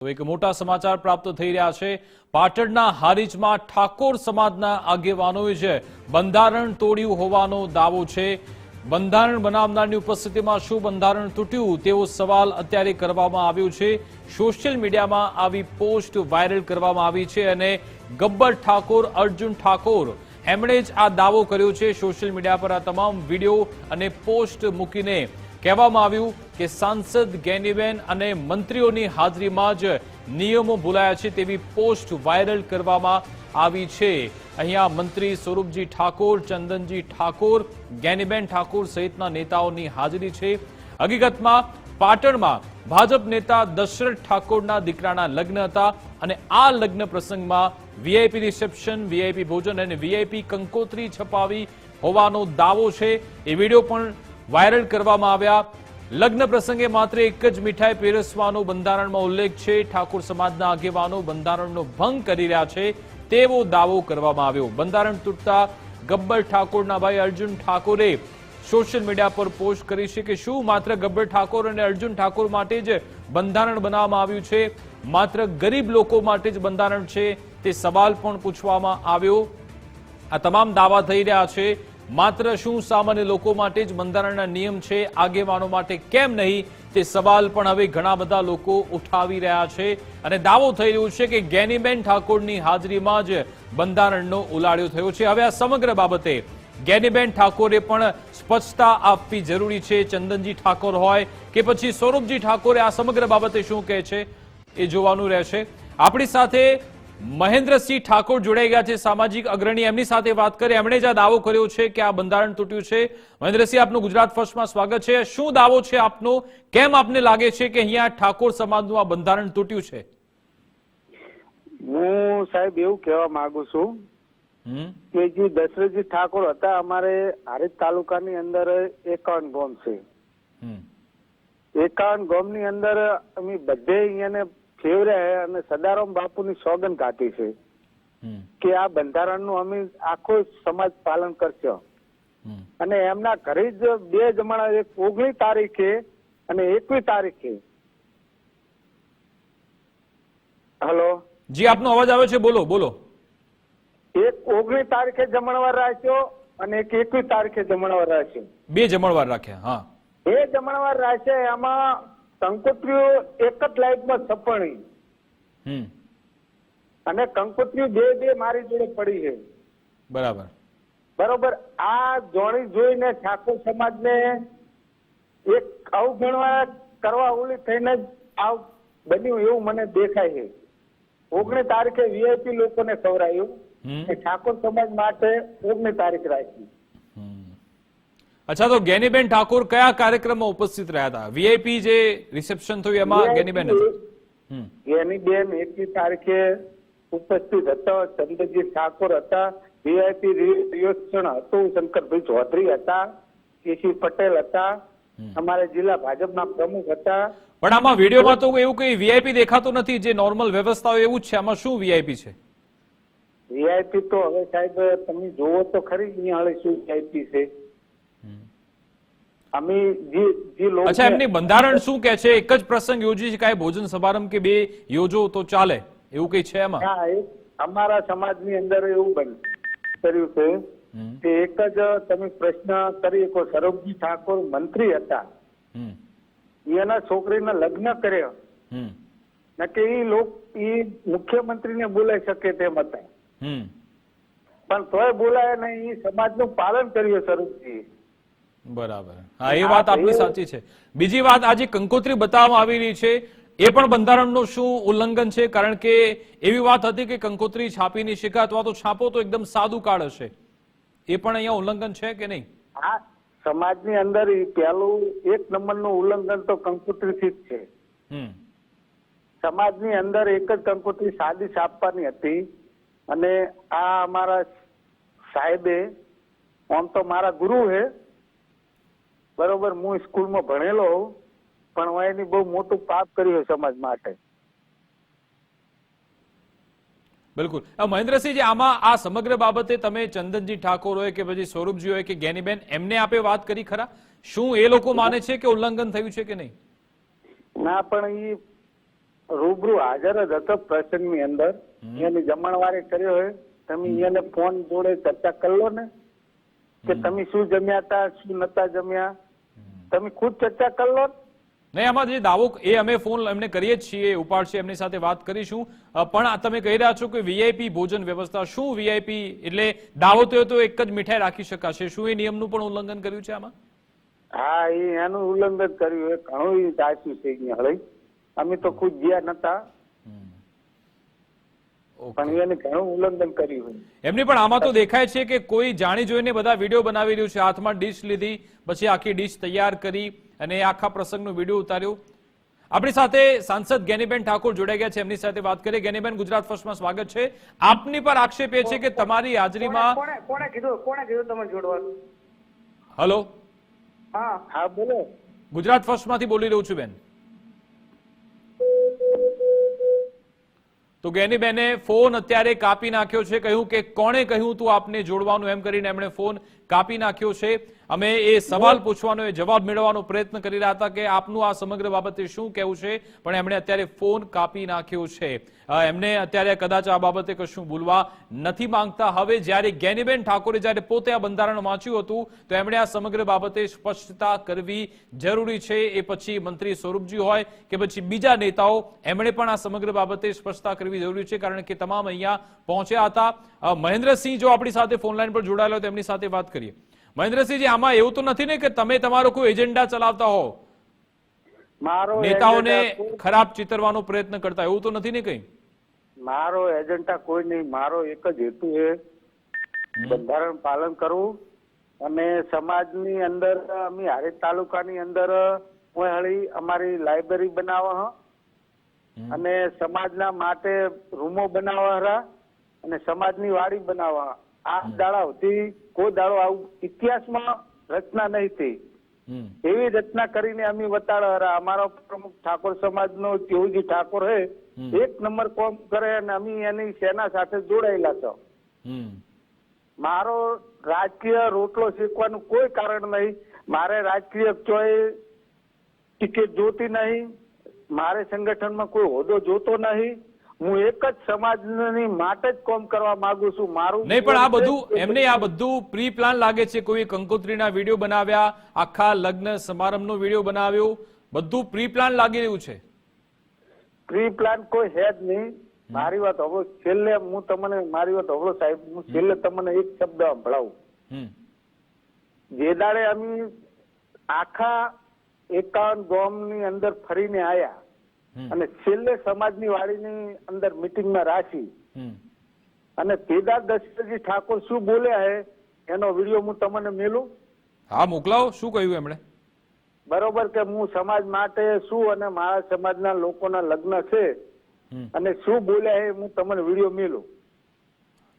તો એક મોટા સમાચાર પ્રાપ્ત થઈ રહ્યા છે। પાટણના હારીજમાં ઠાકોર સમાજના આગેવાનોએ જ બંધારણ તોડ્યું હોવાનો દાવો છે। બંધારણ બનાવનારની ઉપસ્થિતિમાં શું બંધારણ તૂટ્યું તેવો સવાલ અત્યારે કરવામાં આવ્યો છે। સોશિયલ મીડિયામાં આવી પોસ્ટ વાયરલ કરવામાં આવી છે અને ગબ્બર ઠાકોર, અર્જુન ઠાકોર એમણે જ આ દાવો કર્યો છે। સોશિયલ મીડિયા પર આ તમામ વિડીયો અને પોસ્ટ મૂકીને કહેવામાં આવ્યું કે સાંસદ ગેનીબેન અને મંત્રીઓની હાજરીમાં જ નિયમો ભૂલાયા છે તેવી પોસ્ટ વાયરલ કરવામાં આવી છે। અહીંયા મંત્રી સ્વરૂપજી ઠાકોર, ચંદનજી ઠાકોર, ગેનીબેન ઠાકોર સહિતના નેતાઓની હાજરી છે। હકીકતમાં પાટણમાં ભાજપ નેતા દશરથ ઠાકોરના દીકરાના લગ્ન હતા અને આ લગ્ન પ્રસંગમાં વીઆઈપી રિસેપ્શન, વીઆઈપી ભોજન અને વીઆઈપી કંકોત્રી છપાવી હોવાનો દાવો છે। એ વિડીયો પણ વાયરલ કરવામાં આવ્યા। લગ્ન પ્રસંગે માત્ર એક જ મીઠાઈ પીરસવાનો બંધારણમાં ઉલ્લેખ છે। ઠાકોર સમાજના આગેવાનો બંધારણનો ભંગ કરી રહ્યા છે તેવો દાવો કરવામાં આવ્યો। બંધારણ તૂટતા ગબ્બર ઠાકોરના ભાઈ અર્જુન ઠાકોરે સોશિયલ મીડિયા પર પોસ્ટ કરી છે કે શું માત્ર ગબ્બર ઠાકોર અને અર્જુન ઠાકોર માટે જ બંધારણ બનાવવામાં આવ્યું છે? માત્ર ગરીબ લોકો માટે જ બંધારણ છે તે સવાલ પણ પૂછવામાં આવ્યો। આ તમામ દાવા થઈ રહ્યા છે। માત્ર શું સામાન્ય લોકો માટે જ બંધારણના નિયમ છે, આગેવાનો માટે કેમ નહીં તે સવાલ પણ હવે ઘણા બધા લોકો ઉઠાવી રહ્યા છે અને દાવો થઈ રહ્યો છે કે ગેનીબેન ઠાકોરની હાજરીમાં જ બંધારણનો ઉલાળ્યો થયો છે। હવે આ સમગ્ર બાબતે ગેનીબેન ઠાકોરે પણ સ્પષ્ટતા આપવી જરૂરી છે। ચંદનજી ઠાકોર હોય કે પછી સ્વરૂપજી ઠાકોરે આ સમગ્ર બાબતે શું કહે છે એ જોવાનું રહેશે। આપણી સાથે મહેન્દ્રસિંહ ઠાકોર જોડાઈ ગયા છે, સામાજિક અગ્રણી। એમની સાથે વાત કરીએ। એમણે જ આ દાવો કર્યો છે કે આ બંધારણ તૂટ્યું છે। મહેન્દ્રસિંહ, આપનું ગુજરાત ફર્સ્ટમાં સ્વાગત છે। શું દાવો છે આપનો? કેમ આપને લાગે છે કે અહીંયા ઠાકોર સમાજનું આ બંધારણ તૂટ્યું છે? હું સાહેબ એવું કહેવા માંગુ છું કે જે દશરથજી ઠાકોર હતા, અમારે હારીજ તાલુકાની અંદર 51 ગામ છે। 51 ગામની અંદર અમે બધે અહીંયાને ફેવર્યા અને સદારામ બાપુની સોગંદ કાઢી છે કે આ બંધારણનું અમે આખો સમાજ પાલન કરશે। અને એમના ઘરે જ બે જમણા, 19 તારીખે અને 21 તારીખે। હલો જી, આપનો અવાજ આવે છે, બોલો બોલો। એક 19 તારીખે જમણવાર રાખ્યો અને એક 21 તારીખે જમણવાર રાખ્યો। બે જમણવાર રાખ્યા। હા, બે જમણવાર રાખ્યા। એમાં કંકોત્રીઓ એક જ લાઈટમાં છપણી અને કંકોત્રીઓ બે મારી જોડે પડી છે। બરાબર। આ જોણી જોઈને ઠાકોર સમાજને એક અવગણવા કરવા ઓલી થઈને આ બન્યું એવું મને દેખાય છે। 19 તારીખે વીઆઈપી લોકોને ખવડાયું, ઠાકોર સમાજ માટે 19 તારીખ રાખી। અચ્છા, તો ગેનીબેન ઠાકોર કયા કાર્યક્રમમાં ઉપસ્થિત રહ્યા હતા? વીઆઈપી જે રિસેપ્શન થયું એમાં ગેનીબેન હતા? ગેનીબેન 21 તારીખે ઉપસ્થિત હતા, ચંદ્રજી ઠાકોર હતા, વીઆઈપી રિસેપ્શન હતું, શંકરભાઈ ચૌધરી હતા, કેસી પટેલ હતા, અમારા જિલ્લા ભાજપના પ્રમુખ હતા। પણ આમાં વિડીયોમાં તો એવું કઈ વીઆઈપી દેખાતો નથી, જે નોર્મલ વ્યવસ્થા હોય એવું જ છે। આમાં શું વીઆઈપી છે? વીઆઈપી તો હવે સાહેબ તમે જોવો તો ખરી અહીંયા શું વીઆઈપી છે। અચ્છા, એમની બંધારણ શું કે છે? એક જ પ્રસંગ યોજી છે, કાંઈ ભોજન સમારંભ કે બે યોજો તો ચાલે, એવું કઈ છે એમાં? અમારા સમાજની અંદર એવું કર્યું છે કે એક જ તમે પ્રશ્ન કરી શકો। સ્વરૂપજી ઠાકોર મંત્રી હતા, એના છોકરીના લગ્ન કર્યા ને કે એ મુખ્યમંત્રીને બોલાવી શકે તેમ હતા, પણ તોય બોલાય નહીં। એ સમાજનું પાલન કર્યું સ્વરૂપજી। બરાબર, હા, એ વાત આપની સાચી છે। બીજી વાત, આજે કંકોત્રી બતાવવામાં આવી રહી છે, એ પણ બંધારણનું શું ઉલ્લંઘન છે? કારણ કે એવી વાત હતી કે કંકોત્રી છાપી નહીં શકાય અથવા તો છાપો તો એકદમ સાદું કાર્ડ હશે, એ પણ અહીંયા ઉલ્લંઘન છે કે નહીં? હા, સમાજની અંદર પહેલું 1 નંબરનું ઉલ્લંઘન તો કંકોત્રીથી જ છે। સમાજની અંદર એક જ કંકોત્રી સાદી છાપવાની હતી અને આ અમારા સાહેબે, આમ તો મારા ગુરુ છે, બરોબર, હું સ્કૂલમાં ભણેલો પણ હું એની બહુ મોટું પાપ કર્યું સમાજ માટે। બિલકુલ। મહેન્દ્રસિંહ, આમાં આ સમગ્ર બાબતે તમે ચંદનજી ઠાકોર હોય કે પછી સ્વરૂપજી હોય કે ગેનીબેન, એમને આપે વાત કરી ખરા? શું એ લોકો માને છે કે ઉલ્લંઘન થયું છે કે નહીં? ના, પણ એ રૂબરૂ હાજર જ હતો પ્રસંગની અંદર. એની જમણવારે કર્યો હોય, તમે એને ફોન જોડે ચર્ચા કરી લો ને કે તમે શું જમ્યા હતા, શું નતા જમ્યા, તમે ખુદ ચર્ચા કરી લો. નહીં, આમાં જે દાવો એ અમે ફોન એમને કરીએ જ છીએ, ઉપાડશે, એમની સાથે વાત કરીશું. પણ આ તમે કહી રહ્યા છો કે વીઆઈપી ભોજન વ્યવસ્થા, શું વીઆઈપી એટલે દાવો તો એક જ મીઠાઈ રાખી શકાશે, શું એ નિયમનું પણ ઉલ્લંઘન કર્યું છે આમાં? હા, એનું ઉલ્લંઘન કર્યું એ ઘણું સાચું છે. હળી અમે તો ખુદ ગયા નતા, પણ એને ઘણું ઉલ્લંઘન કર્યું. એમની પણ આમાં તો દેખાય છે કે કોઈ જાણી જોઈને બધા વિડીયો બનાવી રહ્યું છે. હાથમાં ડીશ લીધી, પછી આખી ડીશ તૈયાર કરી અને આખા પ્રસંગનો વિડીયો ઉતાર્યો. આપણી સાથે સાંસદ જ્ઞાનીબેન ઠાકોર જોડાઈ ગયા છે, એમની સાથે વાત કરીએ. જ્ઞાનીબેન, ગુજરાત ફર્સ્ટમાં સ્વાગત છે. આપની પર આક્ષેપ એ છે કે તમારી હાજરીમાં કોણે કીધું તમે જોડવાનું? હલો, હા બોલો. ગુજરાત ફર્સ્ટમાંથી બોલી રહ્યું છું બેન. તો જ્ઞાનીબેને ફોન અત્યારે કાપી નાખ્યો છે. કહ્યું કે કોણે કહ્યું તું આપને જોડવાનું, એમ કરીને એમણે ફોન કાપી નાખ્યો છે. અમે એ સવાલ પૂછવાનો, એ જવાબ મેળવવાનો પ્રયત્ન કરી રહ્યા હતા કે આપનું આ સમગ્ર બાબતે શું કહેવું છે, પણ એમણે અત્યારે ફોન કાપી નાખ્યો છે. એમને અત્યારે કદાચ આ બાબતે કશું બોલવા નથી માંગતા. હવે જ્યારે જ્ઞાનીબેન ઠાકોરે જ્યારે પોતે આ બંધારણ વાંચ્યું હતું તો એમણે આ સમગ્ર બાબતે સ્પષ્ટતા કરવી જરૂરી છે. એ પછી મંત્રી સ્વરૂપજી હોય કે પછી બીજા નેતાઓ, એમણે પણ આ સમગ્ર બાબતે સ્પષ્ટતા કરવી જરૂરી છે, કારણ કે તમામ અહીંયા પહોંચ્યા હતા. મહેન્દ્રસિંહ જો આપણી સાથે ફોન લાઈન પર જોડાયેલો તેમની સાથે વાત કરીએ. મહેન્દ્રસિંહજી, આમાં એવું તો નથી ને કે તમે તમારો કોઈ એજન્ડા ચલાવતા હો, મારો નેતાઓને ખરાબ ચિતરવાનો પ્રયત્ન કરતા, એવું તો નથી ને કઈ? મારો એજન્ડા કોઈ નહીં. મારો એક જ હેતુ છે બંધારણ પાલન કરવું અને સમાજની અંદર અમે હારીજ તાલુકાની અંદર અમારી લાઇબ્રેરી બનાવવા અને સમાજના માટે રૂમો બનાવવા અને સમાજની વાડી બનાવવા. આ દાડાઓથી કોઈ દાડો આવું ઇતિહાસમાં રચના નહીં થઈ. એવી રચના કરીને અમે વતાડવા. અમારો પ્રમુખ ઠાકોર સમાજનો કેવુજી ઠાકોર હે, એક નંબર કામ કરે અને અમે એની સેના સાથે જોડાયેલા છો. મારો રાજકીય રોટલો શીખવાનું કોઈ કારણ નહીં. મારે રાજકીય ચોય ટિકિટ જોતી નહીં. મારે સંગઠનમાં કોઈ હોદ્દો જોતો નહીં. હું એક જ સમાજની માટે જ કામ કરવા માંગુ છું. મારું નહીં, પણ આ બધું એમને આ બધું પ્રી પ્લાન લાગે છે. કોઈ કંકોત્રીના વિડીયો બનાવ્યા, આખા લગ્ન સમારંભનો વિડીયો બનાવ્યો, બધું પ્રી પ્લાન લાગી રહ્યું છે. પ્રી પ્લાન કોઈ છે જ નહીં. મારી વાત હવે છેલ્લે હું તમને મારી વાત હવે સાહેબ, હું છેલ્લે તમને એક શબ્દ સંભળાવું. જે દાડે અમે આખા 51 ગામની અંદર ફરીને આયા અને છેલ્લે સમાજની વાડીની અંદર મીટિંગમાં રાખી અને કેદાર દશરથજી ઠાકોર શું બોલ્યા હે એનો વિડીયો હું તમને મેલું. હા, મોકલાવો. શું કહ્યું એમણે? બરોબર કે હું સમાજ માટે શું અને મારા સમાજના લોકોના લગ્ન છે અને શું બોલ્યા હે હું તમને વિડીયો મેલું.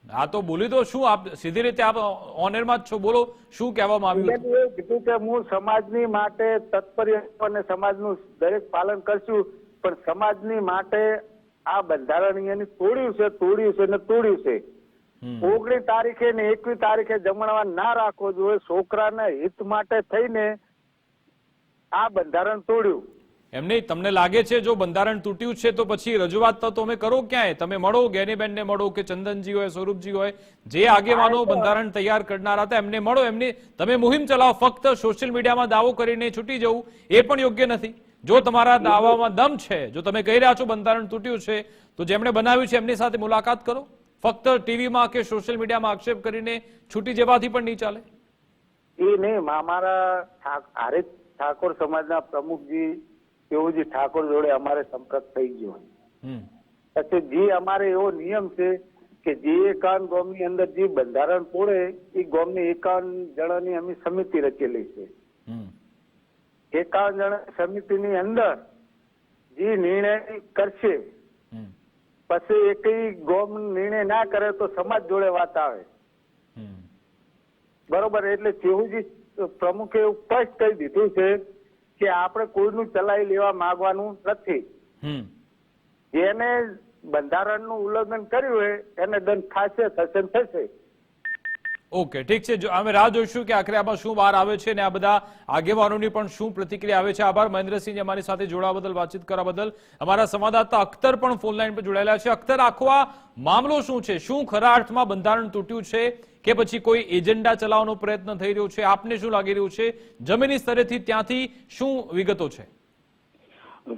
હા, તો બોલી દો. શું આપ સીધી રીતે આપ ઓનરમાં જ છો, બોલો શું કહેવામાં આવ્યું? એવું કીધું કે હું સમાજની માટે તત્પર અને સમાજનું દરેક પાલન કરશું, પણ સમાજની માટે આ બંધારણ એની તોડ્યું છે ને તોડ્યું છે. 19 તારીખે ને 21 તારીખે જમણવાર ના રાખવો જોઈએ. છોકરાના હિત માટે થઈને આ બંધારણ તોડ્યું. એમને તમને લાગે છે જો બંધારણ તૂટ્યું છે તો પછી રજૂઆત તો તમે કરો ક્યાંય? તમે મળો, જ્ઞાનીબેનને મળો કે ચંદનજી હોય, સ્વરૂપજી હોય, જે આગેવાનો બંધારણ તૈયાર કરનાર હતા એમને મળો. એમની તમે મુહિમ ચલાવો. ફક્ત સોશિયલ મીડિયામાં દાવો કરીને છૂટી જવું એ પણ યોગ્ય નથી. જો તમારા દાવામાં દમ છે, જો તમે કહી રહ્યા છો બંધારણ તૂટ્યું છે, તો જેમણે બનાવ્યું છે એમની સાથે મુલાકાત કરો. ફક્ત ટીવીમાં કે સોશિયલ મીડિયામાં આક્ષેપ કરીને છૂટી જવાથી પણ નહીં ચાલે. એ નહીં, અમારા હારીજ ઠાકોર સમાજના પ્રમુખજી કેવુજી ઠાકોર જોડે અમારે સંપર્ક થઈ ગયો. પછી જે અમારે એવો નિયમ છે કે જે 51 ગામની અંદર જે બંધારણ તોડે એ ગામની 51 જણાની અમે સમિતિ રચેલી છે. 51 જણા સમિતિની અંદર જે નિર્ણય કરશે, પછી એકય ગામ નિર્ણય ના કરે તો સમાજ જોડે વાત આવે. બરોબર. એટલે કેવુજી પ્રમુખે એવું સ્પષ્ટ કહી દીધું છે કે આપણે કોઈનું ચલાવી લેવા માંગવાનું નથી. જેને બંધારણનું ઉલ્લંઘન કર્યું હોય એને દંડ થશે. ઓકે, ઠીક છે. જો અમે રાહ જોઈશું કે આખરે આમાં શું બહાર આવે છે અને આ બધા આગેવાનોની પણ શું પ્રતિક્રિયા આવે છે. આભાર મહેન્દ્રસિંહ અમારી સાથે જોડાવા બદલ, વાતચીત કરવા બદલ. અમારા સંવાદદાતા અખ્તર પણ ફોન લાઈન પર જોડાયેલા છે. અખ્તર, આખો આ મામલો શું છે? શું ખરા અર્થમાં બંધારણ તૂટ્યું છે કે પછી કોઈ એજન્ડા ચલાવવાનો પ્રયત્ન થઈ રહ્યો છે? આપને શું લાગી રહ્યું છે? જમીની સ્તરેથી ત્યાંથી શું વિગતો છે?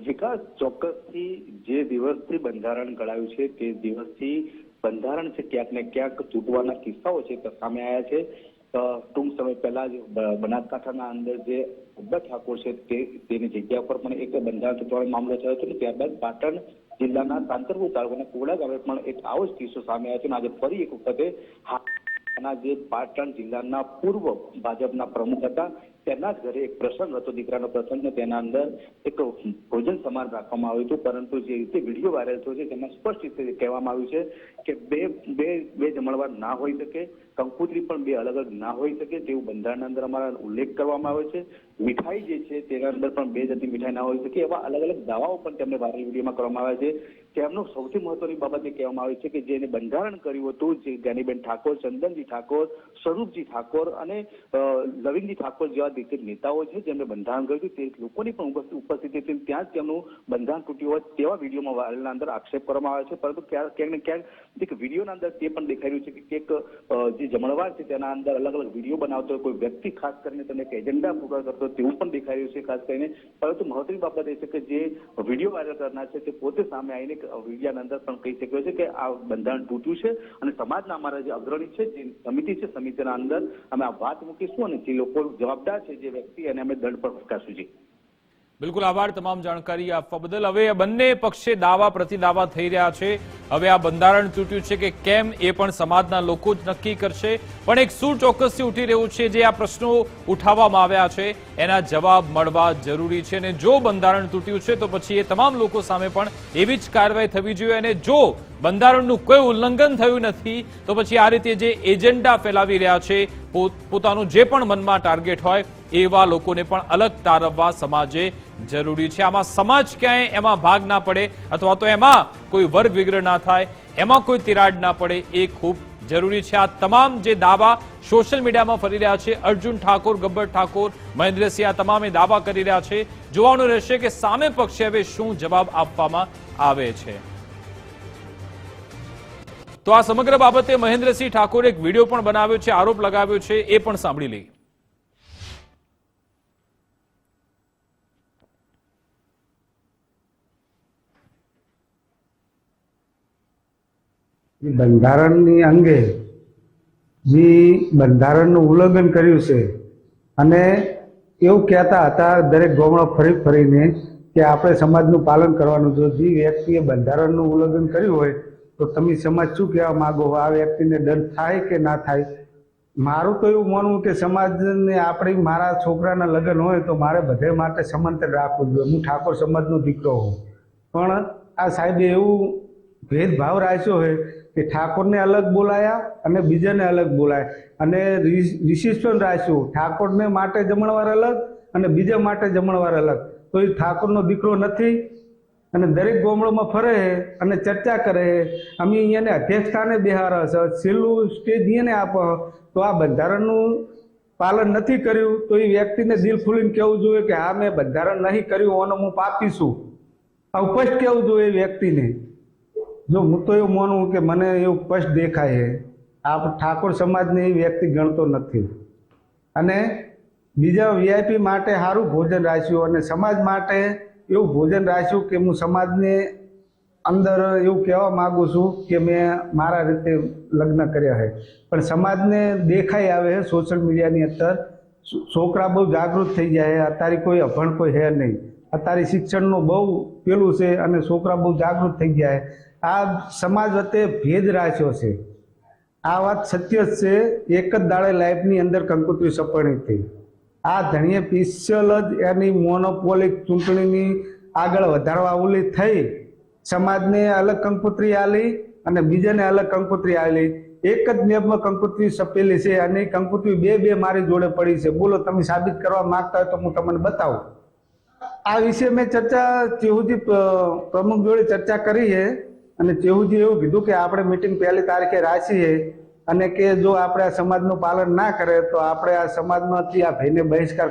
વિકાસ, ચોક્કસથી જે દિવસથી બંધારણ ઘડાયું છે તે દિવસથી બંધારણ છે ક્યાંક ને ક્યાંક તૂટવાના કિસ્સાઓ છે તે સામે આવ્યા છે. ટૂંક સમય પહેલા જ બનાસકાંઠાના અંદર જે ઉદ્ધવ ઠાકોર છે તેની જગ્યા પર પણ એક બંધારણ તૂટવાનો મામલો થયો હતો. ત્યારબાદ પાટણ જિલ્લાના સાંતરપુર તાલુકાના કુવડા ગામે પણ એક આવો જ કિસ્સો સામે આવ્યો છે. આજે ફરી એક વખતે જે પાટણ જિલ્લાના પૂર્વ ભાજપના પ્રમુખ હતા તેના જ ઘરે એક પ્રસંગ હતો, દીકરાનો પ્રસંગ. તેના અંદર એક ભોજન સમારોહ રાખવામાં આવ્યું હતું, પરંતુ જે રીતે વિડીયો વાયરલ થયો છે તેમાં સ્પષ્ટ રીતે કહેવામાં આવ્યું છે કે બે જમણવાર ના હોઈ શકે, કંકોત્રી પણ બે અલગ અલગ ના હોઈ શકે તેવું બંધારણના અંદર અમારા ઉલ્લેખ કરવામાં આવ્યો છે. મીઠાઈ જે છે તેના અંદર પણ બે જાતની મીઠાઈ ના હોઈ શકે, એવા અલગ અલગ દાવાઓ પણ તેમને વાયરલ વિડીયોમાં કરવામાં આવ્યા છે. તેમનું સૌથી મહત્વની બાબત એ કહેવામાં આવી છે કે જેને બંધારણ કર્યું હતું, જે જ્ઞાનીબેન ઠાકોર, ચંદનજી ઠાકોર, સ્વરૂપજી ઠાકોર અને લવિંગજી ઠાકોર જેવા દિગ્ગજ નેતાઓ છે જેમને બંધારણ કર્યું હતું, તે લોકોની પણ ઉપસ્થિતિ હતી. ત્યાં જ તેમનું બંધારણ તૂટ્યું હોય તેવા વિડીયોમાં વાયરલના અંદર આક્ષેપ કરવામાં આવે છે. પરંતુ ક્યાંક ને ક્યાંક એક વિડીયોના અંદર તે પણ દેખાઈ રહ્યું છે કે એક જે જમણવાર છે તેના અંદર અલગ અલગ વિડીયો બનાવતો હોય, કોઈ વ્યક્તિ ખાસ કરીને તેને એક એજન્ડા પૂરા કરતો તેવું પણ દેખાઈ રહ્યું છે ખાસ કરીને. પરંતુ મહત્વની બાબત એ છે કે જે વિડીયો વાયરલ કરનાર છે તે પોતે સામે આવીને વિડીયોના અંદર પણ કહી શક્યો છે કે આ બંધારણ તૂટ્યું છે અને સમાજના અમારા જે અગ્રણી છે, જે સમિતિ છે, સમિતિના અંદર અમે આ વાત મૂકીશું અને જે લોકો જવાબદાર છે જે વ્યક્તિ અને અમે દંડ પર ફટકારશું. જી બિલકુલ, આભાર તમામ જાણકારી આપવા બદલ. હવે બંને પક્ષે દાવા પ્રતિદાવા થઈ રહ્યા છે. હવે આ બંધારણ તૂટ્યું છે કે કેમ એ પણ સમાજના લોકો જ નક્કી કરશે. પણ એક સૂર ચોક્કસથી ઉઠી રહ્યું છે, જે આ પ્રશ્નો ઉઠાવવામાં આવ્યા છે એના જવાબ મળવા જરૂરી છે. અને જો બંધારણ તૂટ્યું છે તો પછી એ તમામ લોકો સામે પણ એવી જ કાર્યવાહી થવી જોઈએ. અને જો બંધારણનું કોઈ ઉલ્લંઘન થયું નથી તો પછી આ રીતે જે એજન્ડા ફેલાવી રહ્યા છે, પોતાનું જે પણ મનમાં ટાર્ગેટ હોય એવા લોકોને પણ અલગ તારવવા સમાજે જરૂરી છે. આમાં સમાજ ક્યાંય એમાં ભાગ ના પડે અથવા તો એમાં કોઈ વર્ગ વિગ્રહ ના થાય, એમાં કોઈ તિરાડ ના પડે, એ ખૂબ જરૂરી છે. આ તમામ જે દાવા સોશિયલ મીડિયામાં ફરી રહ્યા છે, અર્જુન ઠાકોર, ગબ્બર ઠાકોર, મહેન્દ્રસિંહ, આ તમામે દાવા કરી રહ્યા છે. જોવાનું રહેશે કે સામે પક્ષે હવે શું જવાબ આપવામાં આવે છે. તો આ સમગ્ર બાબતે મહેન્દ્રસિંહ ઠાકોરે એક વિડીયો પણ બનાવ્યો છે, આરોપ લગાવ્યો છે, એ પણ સાંભળી લઈએ. બંધારણની અંગે જે બંધારણનું ઉલ્લંઘન કર્યું છે અને એવું કહેતા હતા દરેક ગામડો ફરીને કે આપણે સમાજનું પાલન કરવાનું છે. જે વ્યક્તિએ બંધારણનું ઉલ્લંઘન કર્યું હોય તો તમે સમાજ શું કહેવા માંગો? આ વ્યક્તિને દંડ થાય કે ના થાય? મારું તો એવું માનવું કે સમાજને આપણી મારા છોકરાના લગ્ન હોય તો મારે બધે માટે સમાંતર રાખવું જોઈએ. હું ઠાકોર સમાજનો દીકરો હોઉં, પણ આ સાહેબે એવું ભેદભાવ રાખ્યો હોય કે ઠાકોરને અલગ બોલાયા અને બીજાને અલગ બોલાયા અને રિસેપ્શન રાખ્યું, ઠાકોરને માટે જમણવાર અલગ અને બીજા માટે જમણવાર અલગ. તો એ ઠાકોરનો દીકરો નથી અને દરેક ગામડામાં ફરે અને ચર્ચા કરે. અમે અહીંયાને અધ્યક્ષ સ્થાને બેહારે છે, છેલ્લું સ્ટેજ અહીંયાને આપો. તો આ બંધારણનું પાલન નથી કર્યું તો એ વ્યક્તિને દિલ ખુલીને કહેવું જોઈએ કે હા મેં બંધારણ નહીં કર્યું અને હું પાપી છું. આ સ્પષ્ટ કહેવું જોઈએ એ વ્યક્તિને. જો હું તો એવું માનું કે મને એવું સ્પષ્ટ દેખાય છે આ ઠાકોર સમાજને એ વ્યક્તિ ગણતો નથી. અને બીજા વીઆઈપી માટે સારું ભોજન રાખ્યું અને સમાજ માટે એવું ભોજન રાખ્યું કે હું સમાજને અંદર એવું કહેવા માગું છું કે મેં મારા રીતે લગ્ન કર્યા છે. પણ સમાજને દેખાઈ આવે છે સોશિયલ મીડિયાની અંદર, છોકરા બહુ જાગૃત થઈ જાય છે. અત્યારે કોઈ અભણ કોઈ છે નહીં, અત્યારે શિક્ષણનું બહુ પેલું છે અને છોકરા બહુ જાગૃત થઈ ગયા છે. આ સમાજ વચ્ચે ભેદ રાખ્યો છે. આ વાત સત્ય જ છે. એક જ દાડે લાઈફની અંદર કંકોત્રી સપરણી થઈ. આ ધણીએ પિસ્તલ જ એની મોનોપોલિક ચૂંટણીની આગળ વધારવા ઓલી થઈ, સમાજને અલગ કંકોત્રી આલી અને બીજાને અલગ કંકોત્રી આલી. એક જ મેપમાં કંકોત્રી સપેલી છે અને કંકોત્રી બે મારી જોડે પડી છે. બોલો, તમે સાબિત કરવા માંગતા હોય તો હું તમને બતાવું. આ વિશે મેં ચર્ચા ચેહુજી પ્રમુખ જોડે ચર્ચા કરી છે અને ચેહુજી એવું કીધું કે આપણે મીટિંગ 1 તારીખે રાખીએ અને કે જો આપણે આ સમાજનું પાલન ના કરે તો આપણે આ સમાજમાંથી આ ભાઈને બહિષ્કાર